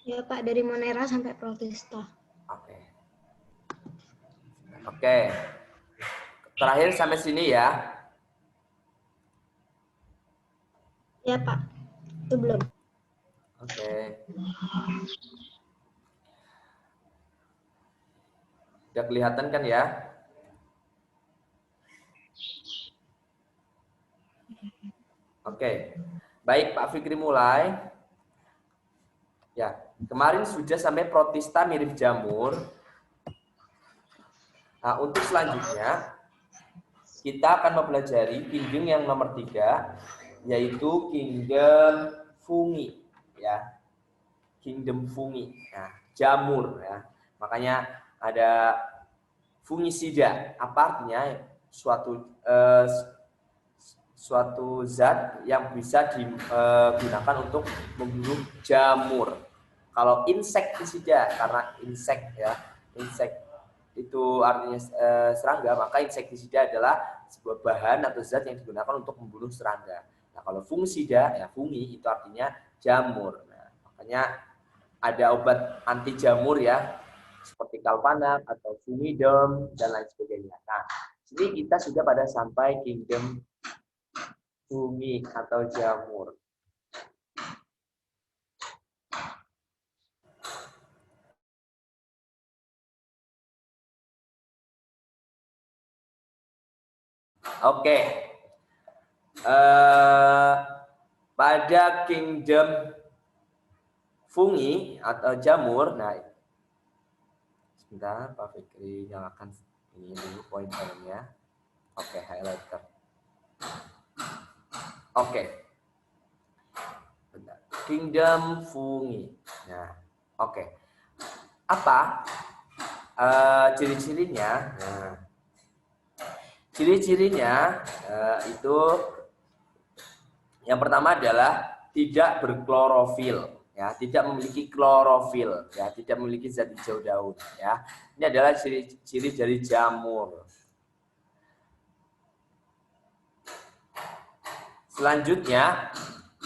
Ya Pak, dari Monera sampai Protista. Oke. Oke. Terakhir sampai sini ya. Ya Pak, itu belum. Oke. Udah kelihatan kan ya? Oke. Baik, Pak Fikri mulai. Ya, kemarin sudah sampai protista mirip jamur. Nah, untuk selanjutnya kita akan mempelajari kingdom yang nomor 3, yaitu kingdom fungi, ya. Kingdom fungi. Nah, jamur ya. Makanya ada fungisida. Apa artinya? Suatu zat yang bisa digunakan untuk membunuh jamur. Kalau insektisida, karena insek ya, insek itu artinya serangga, maka insektisida adalah sebuah bahan atau zat yang digunakan untuk membunuh serangga. Nah, kalau fungisida ya fungi itu artinya jamur. Nah, makanya ada obat anti jamur ya, seperti kalpanak atau fungiderm dan lain sebagainya. Nah, sini kita sudah pada sampai kingdom fungi atau jamur. Oke. Pada kingdom fungi atau jamur, nah sebentar Pak Fikri nyalakan ini dulu pointernya. Oke, highlighter. Oke. Bentar. Kingdom fungi. Nah, oke. Apa ciri-cirinya? Nah, ciri-cirinya itu yang pertama adalah tidak berklorofil, ya, tidak memiliki klorofil, ya, tidak memiliki zat hijau daun, ya. Ini adalah ciri-ciri dari jamur. Selanjutnya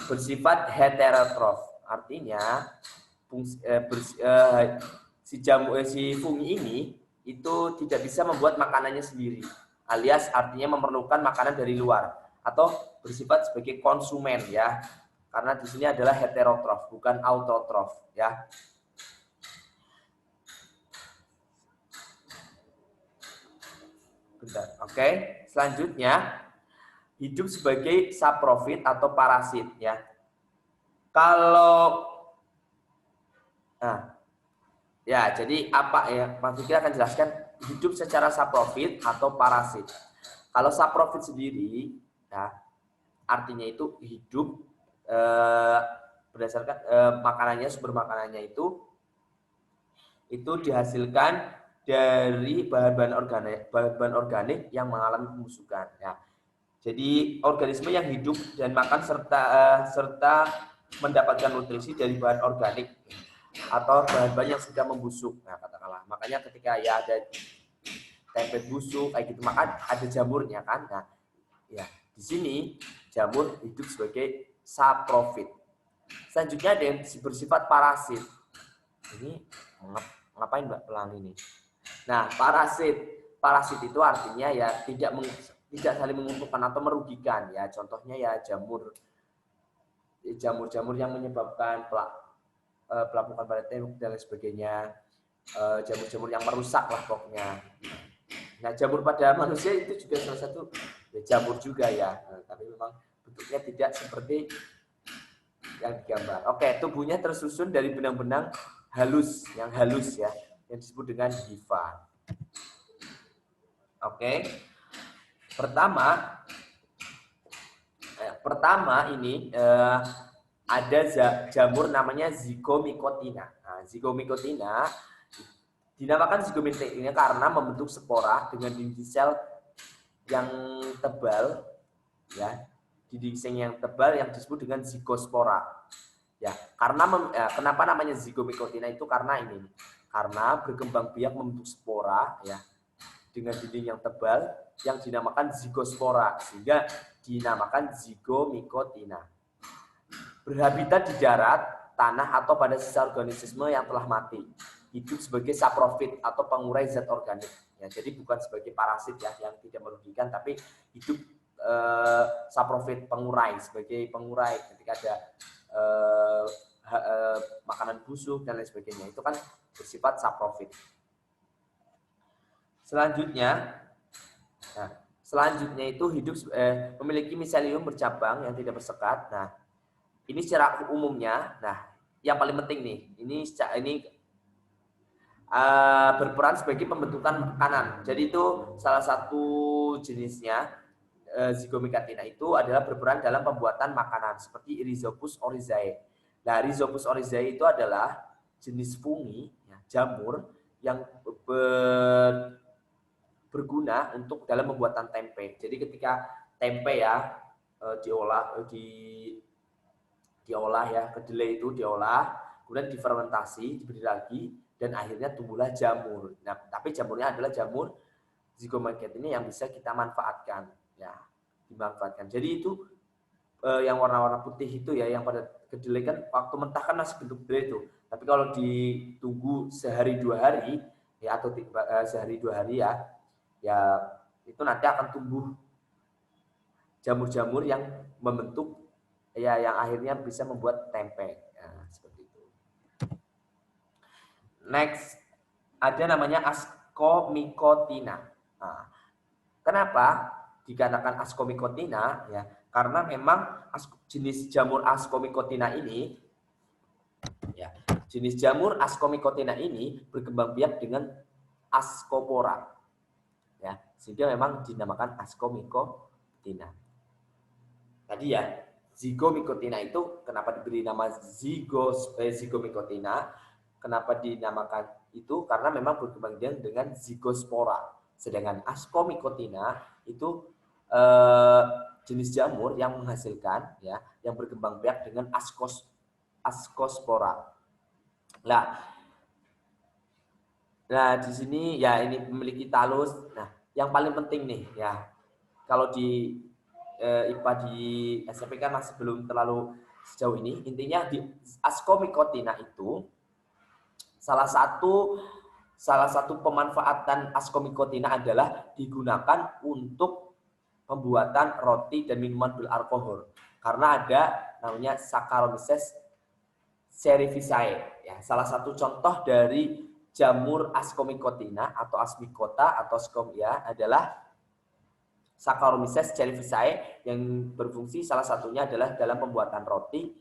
bersifat heterotrof, artinya si fungi ini itu tidak bisa membuat makanannya sendiri, alias artinya memerlukan makanan dari luar atau bersifat sebagai konsumen ya. Karena di sini adalah heterotrof bukan autotrof ya. Bentar. Oke, selanjutnya hidup sebagai saprofit atau parasit ya. Kalau ya, jadi apa ya? Mas Fikri akan jelaskan hidup secara saprofit atau parasit. Kalau saprofit sendiri, ya, artinya itu hidup berdasarkan makanannya, sumber makanannya itu dihasilkan dari bahan-bahan organik yang mengalami pembusukan. Ya. Jadi organisme yang hidup dan makan serta mendapatkan nutrisi dari bahan organik atau bahan-bahan yang sudah membusuk. Nah, katakanlah. Makanya ketika ya ada tempe busuk kayak gitu, maka ada jamurnya kan. Nah, ya, di sini jamur hidup sebagai saprofit. Selanjutnya ada yang bersifat parasit. Ini ngapain Mbak pelang ini? Nah, parasit itu artinya ya tidak saling menguntungkan atau merugikan ya. Contohnya ya jamur yang menyebabkan pelapukan pada tembok dan lain sebagainya. Jamur-jamur yang merusak lah pokoknya. Nah, jamur pada manusia itu juga salah satu ya, jamur juga ya. Nah, tapi memang bentuknya tidak seperti yang digambar. Oke, tubuhnya tersusun dari benang-benang halus ya, yang disebut dengan hifa. Oke. Pertama ini ada jamur namanya zygomycotina. Nah, zygomycotina dinamakan zygomycotina karena membentuk spora dengan dinding sel yang tebal, ya, dinding sel yang tebal yang disebut dengan zygospora. Ya, karena kenapa namanya zygomycotina itu karena ini, karena berkembang biak membentuk spora, ya, dengan dinding yang tebal yang dinamakan zygospora sehingga dinamakan zygomycotina. Berhabitat di darat tanah atau pada sisa organisme yang telah mati. Hidup sebagai saprofit atau pengurai zat organik. Ya, jadi bukan sebagai parasit ya yang tidak merugikan, tapi hidup saprofit, pengurai, sebagai pengurai ketika ada makanan busuk dan lain sebagainya. Itu kan bersifat saprofit. Selanjutnya itu hidup memiliki miselium bercabang yang tidak bersekat. Nah, ini secara umumnya. Nah, yang paling penting nih, ini berperan sebagai pembentukan makanan. Jadi itu salah satu jenisnya Zygomycatina itu adalah berperan dalam pembuatan makanan seperti Rhizopus oryzae. Nah, Rhizopus oryzae itu adalah jenis fungi, ya, jamur yang berguna untuk dalam pembuatan tempe. Jadi ketika tempe ya diolah ya, kedelai itu diolah, kemudian difermentasi, diberi lagi, dan akhirnya tumbuhlah jamur. Nah, tapi jamurnya adalah jamur Zygomycatina yang bisa kita manfaatkan, ya, dimanfaatkan. Jadi itu yang warna-warna putih itu ya, yang pada kedelai kan waktu mentah kan masih bentuk kedelai itu. Tapi kalau ditunggu sehari 2 hari ya, atau sehari 2 hari ya itu nanti akan tumbuh jamur-jamur yang membentuk ya, yang akhirnya bisa membuat tempe. Nah, seperti itu. Next, ada namanya Ascomycotina. Nah, kenapa dikatakan Ascomycotina? Ya, karena memang jenis jamur Ascomycotina ini, ya, jenis jamur Ascomycotina ini berkembang biak dengan Ascospora. Ya, sehingga memang dinamakan Ascomycotina. Tadi ya, Zygomycotina itu kenapa diberi nama Zygomycotina? Kenapa dinamakan itu? Karena memang berkembang biak dengan Zygospora. Sedangkan Ascomycotina itu jenis jamur yang menghasilkan ya, yang berkembang biak dengan Ascospora. Nah, di sini ya ini memiliki talus. Nah, yang paling penting nih ya, kalau di IPA di SMP kan masih belum terlalu sejauh ini. Intinya di Ascomycotina itu salah satu pemanfaatan Ascomycotina adalah digunakan untuk pembuatan roti dan minuman beralkohol. Karena ada namanya Saccharomyces cerevisiae. Ya, salah satu contoh dari jamur Ascomycotina atau Asmycota atau ya adalah Saccharomyces cerevisiae yang berfungsi salah satunya adalah dalam pembuatan roti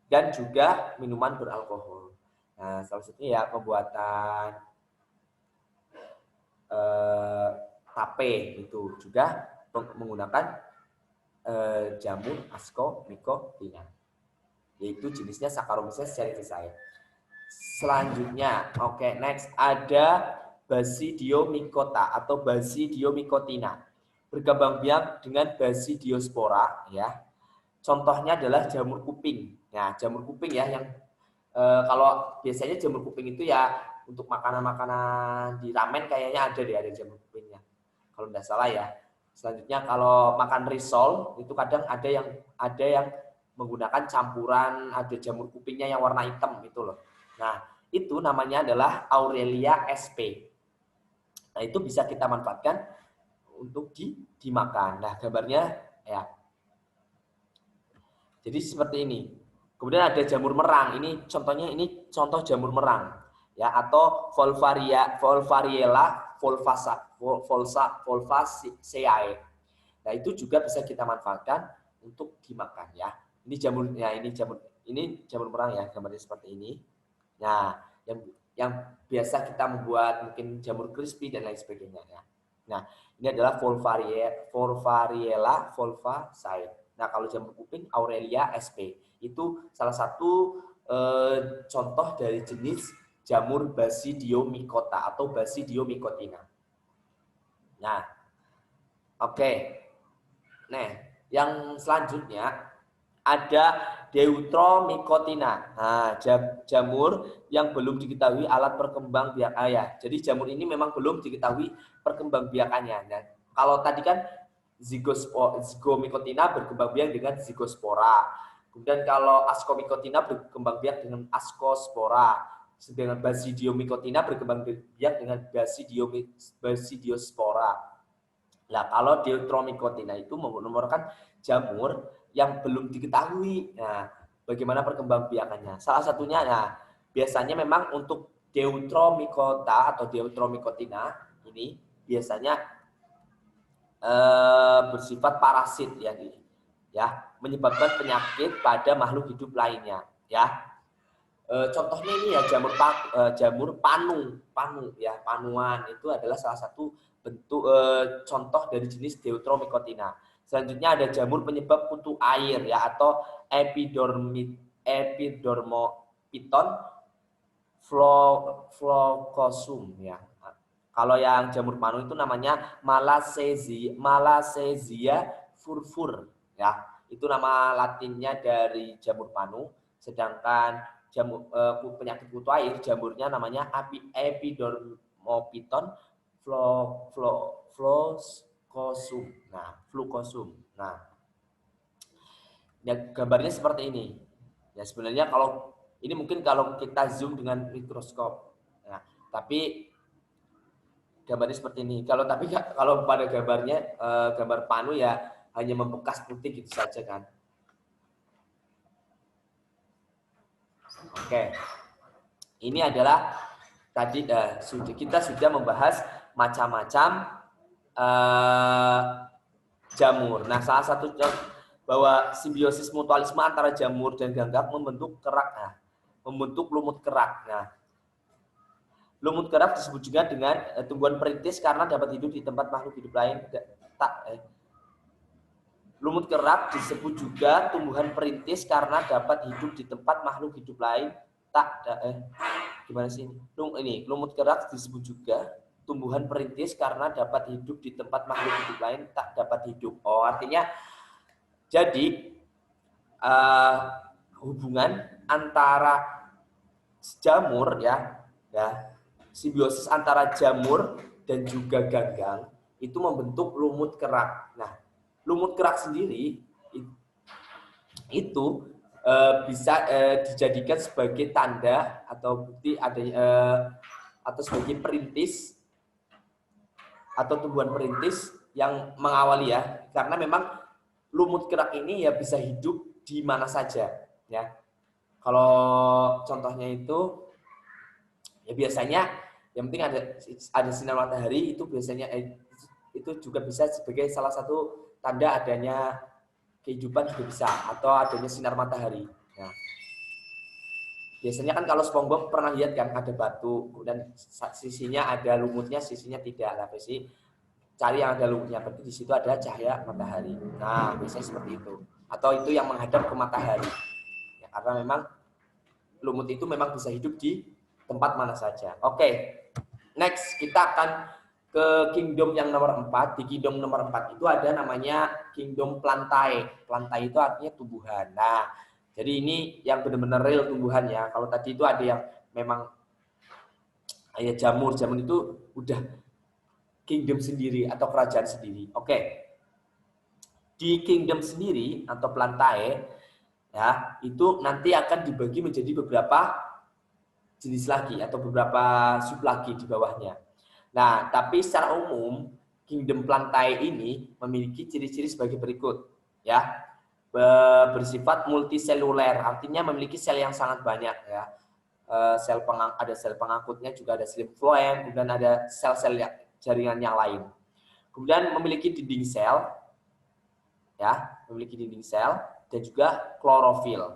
dan juga minuman beralkohol. Nah, salah satunya ya pembuatan tape itu juga menggunakan jamur Ascomycotina, yaitu jenisnya Saccharomyces cerevisiae. Selanjutnya, next ada Basidiomycota atau Basidiomycotina. Berkembang biak dengan Basidiospora ya. Contohnya adalah jamur kuping. Nah, jamur kuping ya yang kalau biasanya jamur kuping itu ya untuk makanan-makanan di ramen kayaknya ada jamur kupingnya. Kalau tidak salah ya. Selanjutnya kalau makan risol itu kadang ada yang menggunakan campuran, ada jamur kupingnya yang warna hitam itu loh. Nah, itu namanya adalah Aurelia sp. Nah, itu bisa kita manfaatkan untuk dimakan. Nah, gambarnya ya. Jadi seperti ini. Kemudian ada jamur merang. Ini contoh jamur merang ya, atau Volvariella volvaceae. Nah, itu juga bisa kita manfaatkan untuk dimakan ya. Ini jamur merang ya, gambarnya seperti ini. Nah, yang biasa kita membuat mungkin jamur crispy dan lain sebagainya ya. Nah, ini adalah Volvariella volvaceae. Nah, kalau jamur kuping Aurelia sp. Itu salah satu contoh dari jenis jamur Basidiomycota atau Basidiomycotina. Nah, Nah, yang selanjutnya ada Deuteromycotina. Nah, jamur yang belum diketahui alat perkembangbiakan ya. Jadi jamur ini memang belum diketahui perkembangbiakannya. Nah, kalau tadi kan Zygomycotina berkembang biak dengan Zygospora. Kemudian kalau Ascomycotina berkembang biak dengan Ascospora. Sedangkan Basidiomycotina berkembang biak dengan Basidiospora. Nah, kalau Deuteromycotina itu merupakan jamur yang belum diketahui. Nah, bagaimana perkembangbiakannya? Salah satunya, nah, biasanya memang untuk Deuteromycota atau Deuteromycotina ini biasanya bersifat parasit ya, menyebabkan penyakit pada makhluk hidup lainnya, ya. Contohnya ini ya jamur panu ya, panuan itu adalah salah satu bentuk contoh dari jenis Deuteromycotina. Selanjutnya ada jamur penyebab kutu air ya, atau Epidermophyton Flocosum ya. Kalau yang jamur panu itu namanya Malassezia furfur ya. Itu nama latinnya dari jamur panu. Sedangkan penyakit kutu air jamurnya namanya Epidermophyton Flocosum. Nah, Flocosum. Nah, ya, gambarnya seperti ini. Ya, sebenarnya kalau ini mungkin kalau kita zoom dengan mikroskop. Nah, tapi gambarnya seperti ini. Kalau pada gambarnya gambar panu ya hanya membekas putih gitu saja kan. Oke. Ini adalah tadi kita sudah membahas macam-macam jamur. Nah, salah satu bahwa simbiosis mutualisme antara jamur dan ganggang membentuk kerak. Nah, membentuk lumut kerak. Nah, lumut kerak disebut juga dengan tumbuhan perintis karena dapat hidup di tempat makhluk hidup lain. Lumut kerak disebut juga tumbuhan perintis karena dapat hidup di tempat makhluk hidup lain. Gimana sih ini? Lumut kerak disebut juga tumbuhan perintis karena dapat hidup di tempat makhluk hidup lain tak dapat hidup. Oh, artinya jadi hubungan antara jamur ya, simbiosis antara jamur dan juga ganggang itu membentuk lumut kerak. Nah, lumut kerak sendiri itu bisa dijadikan sebagai tanda atau bukti adanya atau sebagai perintis atau tumbuhan perintis yang mengawali ya, karena memang lumut kerak ini ya bisa hidup di mana saja ya. Kalau contohnya itu ya biasanya yang penting ada sinar matahari, itu biasanya itu juga bisa sebagai salah satu tanda adanya kehidupan juga bisa, atau adanya sinar matahari. Nah, biasanya kan kalau SpongeBob pernah lihat kan ada batu, kemudian sisinya ada lumutnya, sisinya tidak. Lah sih cari yang ada lumutnya, berarti di situ ada cahaya matahari. Nah, biasanya seperti itu. Atau itu yang menghadap ke matahari. Ya, karena memang lumut itu memang bisa hidup di tempat mana saja. Oke. Next, kita akan ke kingdom yang nomor 4. Di kingdom nomor 4 itu ada namanya kingdom plantae. Plantae itu artinya tumbuhan. Nah, jadi ini yang benar-benar real tumbuhan ya. Kalau tadi itu ada yang memang ya jamur itu udah kingdom sendiri atau kerajaan sendiri. Oke. Di kingdom sendiri atau plantae ya, itu nanti akan dibagi menjadi beberapa jenis lagi atau beberapa sub lagi di bawahnya. Nah, tapi secara umum kingdom plantae ini memiliki ciri-ciri sebagai berikut ya. Bersifat multiseluler, artinya memiliki sel yang sangat banyak ya. Ada sel pengangkutnya, juga ada sel floem, kemudian ada sel-sel jaringan yang lain. Kemudian memiliki dinding sel ya, memiliki dinding sel dan juga klorofil.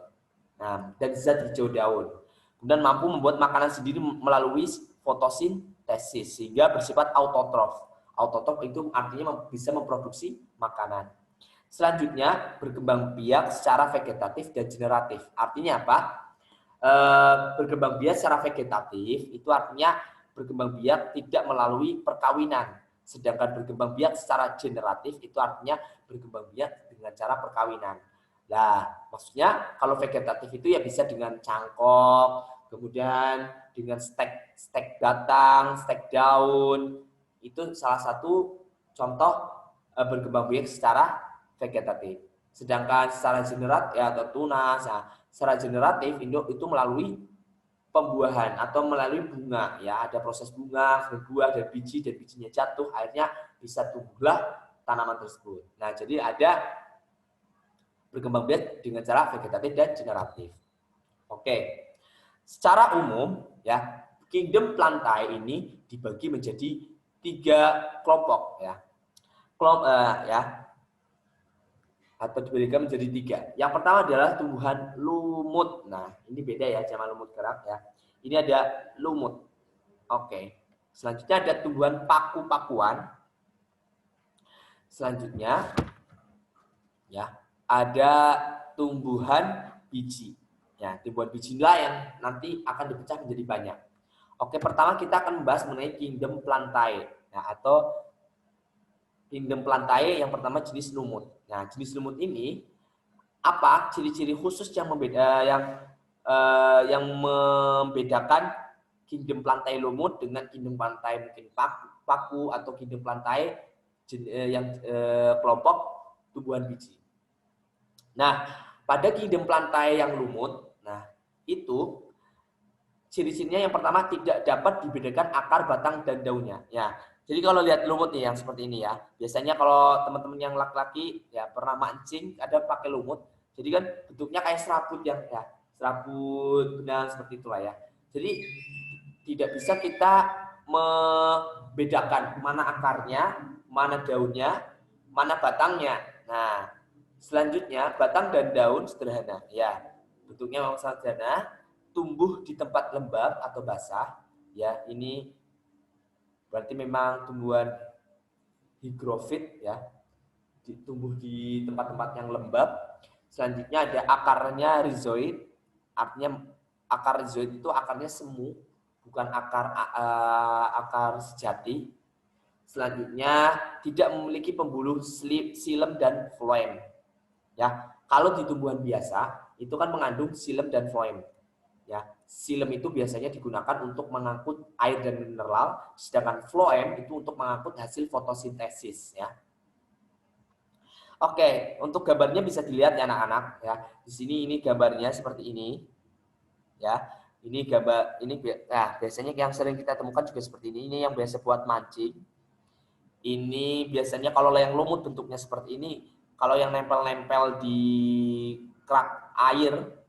Nah, dan zat hijau daun. Kemudian mampu membuat makanan sendiri melalui fotosintesis sehingga bersifat autotrof. Autotrof itu artinya bisa memproduksi makanan. Selanjutnya berkembang biak secara vegetatif dan generatif. Artinya apa? Berkembang biak secara vegetatif itu artinya berkembang biak tidak melalui perkawinan. Sedangkan berkembang biak secara generatif itu artinya berkembang biak dengan cara perkawinan. Nah, maksudnya kalau vegetatif itu ya bisa dengan cangkok, kemudian dengan stek batang, stek daun. Itu salah satu contoh berkembang biak secara vegetatif. Sedangkan secara generatif ya, atau tunas, nah, secara generatif itu melalui pembuahan atau melalui bunga, ya ada proses bunga, berbuah dan bijinya jatuh, akhirnya bisa tumbuhlah tanaman tersebut. Nah, jadi ada berkembang biak dengan cara vegetatif dan generatif. Oke, secara umum ya kingdom plantae ini dibagi menjadi 3 kelompok ya. Atau diberikan menjadi 3. Yang pertama adalah tumbuhan lumut. Nah, ini beda ya sama lumut kerak ya. Ini ada lumut. Oke. Selanjutnya ada tumbuhan paku-pakuan. Selanjutnya ya, ada tumbuhan biji. Ya, tumbuhan biji inilah yang nanti akan dipecah menjadi banyak. Oke, pertama kita akan membahas mengenai kingdom plantae. Nah, atau kingdom plantae yang pertama jenis lumut. Nah, jenis lumut ini apa ciri-ciri khusus yang membedakan kingdom plantae lumut dengan kingdom plantae mungkin paku atau kingdom plantae kelompok tumbuhan biji. Nah, pada kingdom plantae yang lumut, nah itu ciri-cirinya yang pertama tidak dapat dibedakan akar, batang, dan daunnya. Ya, jadi kalau lihat lumut nih yang seperti ini ya, biasanya kalau teman-teman yang laki-laki ya pernah mancing ada pakai lumut. Jadi kan bentuknya kayak serabut ya, serabut benang seperti itulah ya. Jadi tidak bisa kita membedakan mana akarnya, mana daunnya, mana batangnya. Nah, selanjutnya batang dan daun sederhana. Ya, bentuknya memang sangat sederhana. Tumbuh di tempat lembab atau basah, ya ini berarti memang tumbuhan higrofit ya, tumbuh di tempat-tempat yang lembab. Selanjutnya ada akarnya rhizoid, artinya akar rhizoid itu akarnya semu, bukan akar sejati. Selanjutnya tidak memiliki pembuluh xilem dan floem. Ya, kalau di tumbuhan biasa itu kan mengandung xilem dan floem. Ya, xilem itu biasanya digunakan untuk mengangkut air dan mineral, sedangkan floem itu untuk mengangkut hasil fotosintesis ya. Oke, untuk gambarnya bisa dilihat ya anak-anak ya. Di sini ini gambarnya seperti ini. Ya. Ini gambar ini nah, biasanya yang sering kita temukan juga seperti ini. Ini yang biasa buat mancing. Ini biasanya kalau yang lumut bentuknya seperti ini, kalau yang nempel-nempel di kerak air